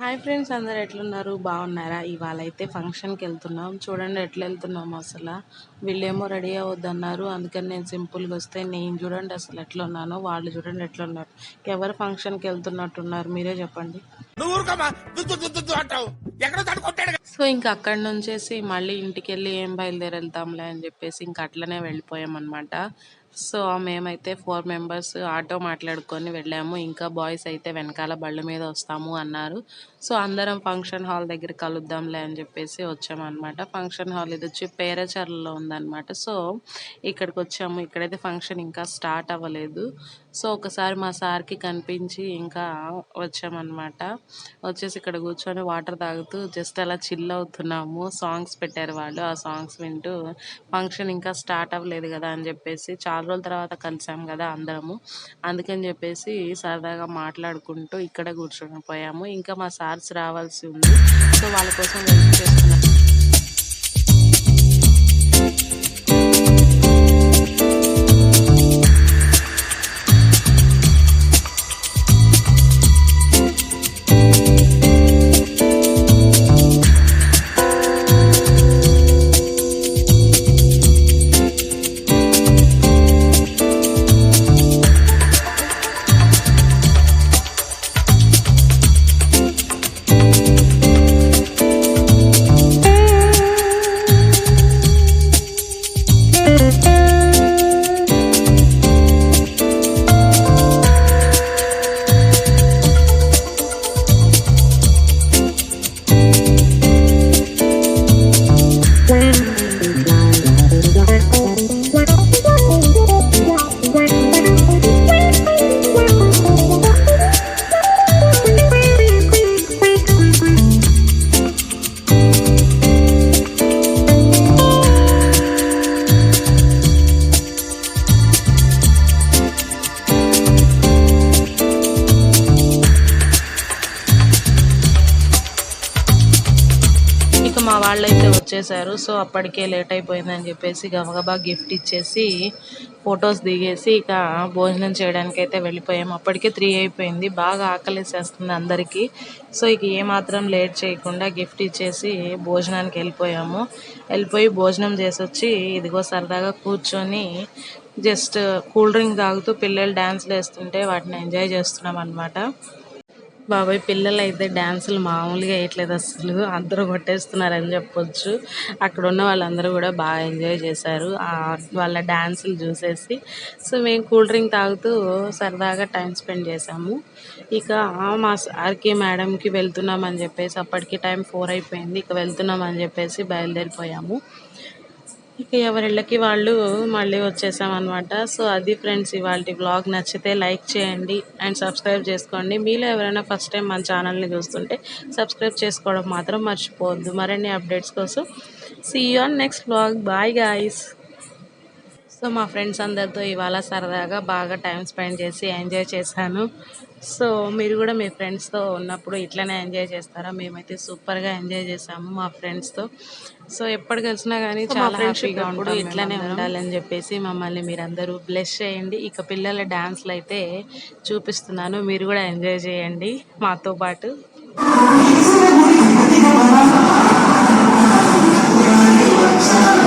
Hi friends, అందరు ఎట్లున్నారు? బాగున్నారా? ఇవాళ అయితే ఫంక్షన్కి వెళ్తున్నాం. చూడండి ఎట్లా వెళ్తున్నాము. అసలు వీళ్ళేమో రెడీ అవ్వద్దన్నారు, అందుకని నేను సింపుల్గా వస్తే నేను చూడండి అసలు ఎట్లా ఉన్నానో, వాళ్ళు చూడండి ఎట్లా ఉన్నారు. ఎవరు ఫంక్షన్కి వెళ్తున్నట్టున్నారు మీరే చెప్పండి. సో ఇంకా అక్కడి నుంచేసి మళ్ళీ ఇంటికి వెళ్ళి ఏం బయలుదేరి వెళ్తాంలే అని చెప్పేసి ఇంకా అట్లనే వెళ్ళిపోయాం అనమాట. సో మేమైతే 4 మెంబర్స్ ఆటో మాట్లాడుకొని వెళ్ళాము. ఇంకా బాయ్స్ అయితే వెనకాల బళ్ళ మీద వస్తాము అన్నారు. సో అందరం ఫంక్షన్ హాల్ దగ్గర కలుద్దాంలే అని చెప్పేసి వచ్చామన్నమాట. ఫంక్షన్ హాల్ ఇది వచ్చి పేరచర్లలో ఉందన్నమాట. సో ఇక్కడికి వచ్చాము. ఇక్కడైతే ఫంక్షన్ ఇంకా స్టార్ట్ అవ్వలేదు. సో ఒకసారి మా సార్కి కనిపించి ఇంకా వచ్చామన్నమాట. వచ్చేసి ఇక్కడ కూర్చొని వాటర్ తాగుతూ జస్ట్ అలా చిల్ అవుతున్నాము. సాంగ్స్ పెట్టారు వాళ్ళు, ఆ సాంగ్స్ వింటూ ఫంక్షన్ ఇంకా స్టార్ట్ అవ్వలేదు కదా అని చెప్పేసి, చాలా రోజుల తర్వాత కలిసాం కదా అందరము, అందుకని చెప్పేసి సరదాగా మాట్లాడుకుంటూ ఇక్కడ కూర్చొని పోయాము. ఇంకా మా సార్స్ రావాల్సి ఉంది. సో వాళ్ళ కోసం వెయిట్ చేస్తున్నాం. మా వాళ్ళైతే వచ్చేసారు. సో అప్పటికే లేట్ అయిపోయిందని చెప్పేసి గబగబా గిఫ్ట్ ఇచ్చేసి ఫొటోస్ దిగేసి ఇక భోజనం చేయడానికి అయితే వెళ్ళిపోయాము. అప్పటికే 3 అయిపోయింది. బాగా ఆకలేసేస్తుంది అందరికీ. సో ఇక ఏమాత్రం లేట్ చేయకుండా గిఫ్ట్ ఇచ్చేసి భోజనానికి వెళ్ళిపోయి భోజనం చేసి వచ్చి ఇదిగో సరదాగా కూర్చొని జస్ట్ కూల్ డ్రింక్ తాగుతూ పిల్లలు డ్యాన్స్లు వేస్తుంటే వాటిని ఎంజాయ్ చేస్తున్నాం అనమాట. బాబాయ్ పిల్లలు అయితే డ్యాన్సులు మామూలుగా వేయట్లేదు, అసలు అందరూ కొట్టేస్తున్నారని చెప్పొచ్చు. అక్కడ ఉన్న వాళ్ళందరూ కూడా బాగా ఎంజాయ్ చేశారు వాళ్ళ డ్యాన్సులు చూసేసి. సో మేము కూల్ డ్రింక్ తాగుతూ సరదాగా టైం స్పెండ్ చేసాము. ఇక మా సార్కి మేడంకి వెళ్తున్నామని చెప్పేసి అప్పటికి టైం 4 అయిపోయింది. ఇక వెళ్తున్నామని చెప్పేసి బయలుదేరిపోయాము. ఇక ఎవరిళ్ళకి వాళ్ళు మళ్ళీ వచ్చేసామన్నమాట. సో అది ఫ్రెండ్స్ ఇవాళ వ్లాగ్. నచ్చితే లైక్ చేయండి అండ్ సబ్స్క్రైబ్ చేసుకోండి. మీలో ఎవరైనా ఫస్ట్ టైం మన ఛానల్ని చూస్తుంటే సబ్స్క్రైబ్ చేసుకోవడం మాత్రం మర్చిపోవద్దు. మరిన్ని అప్డేట్స్ కోసం see you on next vlog. Bye guys. So మా ఫ్రెండ్స్ అందరితో ఇవాళ సరదాగా బాగా టైం స్పెండ్ చేసి ఎంజాయ్ చేశాను. సో మీరు కూడా మీ ఫ్రెండ్స్తో ఉన్నప్పుడు ఇట్లనే ఎంజాయ్ చేస్తారా? మేమైతే సూపర్గా ఎంజాయ్ చేసాము మా ఫ్రెండ్స్తో. సో ఎప్పుడు కలిసినా కానీ చాలా హ్యాపీగా ఉంటాం. ఇట్లనే ఉండాలని చెప్పేసి మమ్మల్ని మీరందరూ బ్లెస్ చేయండి. ఇక పిల్లల డ్యాన్స్లు అయితే చూపిస్తున్నాను, మీరు కూడా ఎంజాయ్ చేయండి మాతో పాటు. Thank you.